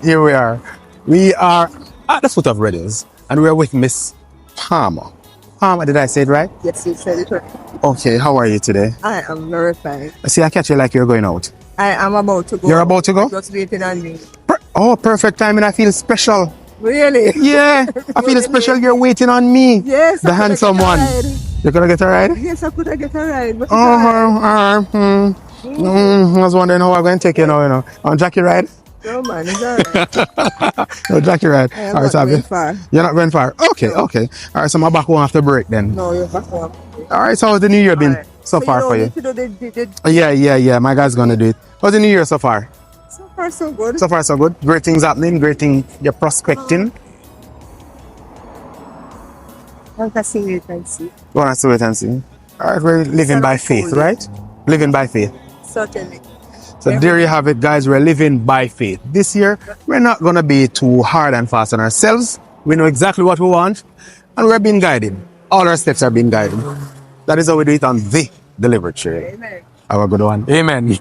Here we are. We are at the foot of Reddy's, and we are with Miss Palmer. Palmer, did I say it right? Yes, you said it right. Okay, how are you today? I am very fine. See, I catch you like you're going out. I am about to go. You're about to go? Just waiting on me. Oh, perfect timing. I feel special. Really? Yeah, I feel special. You're waiting on me. Yes. The handsome one. You're gonna get a ride? Yes, I could get a ride. But I was wondering how I'm going to take you now, On Jackie ride? No, man, it's alright. No, Jackie ride. I am not going far. You're not going far? Okay. All right, so my back home after break then. No, you're back home. All right, so how's the new year been so far for you? Yeah, my guy's gonna do it. How's the new year so far? So far, so good. So far, so good. Great things happening, great thing you're prospecting. Want to see it and see. Wanna see it and see. All right, we're living by faith, right? Living by faith. Certainly. So there you have it, guys. We're living by faith. This year, we're not going to be too hard and fast on ourselves. We know exactly what we want, and we're being guided. All our steps are being guided. That is how we do it on the Deliberate Trail. Amen. Have a good one. Amen.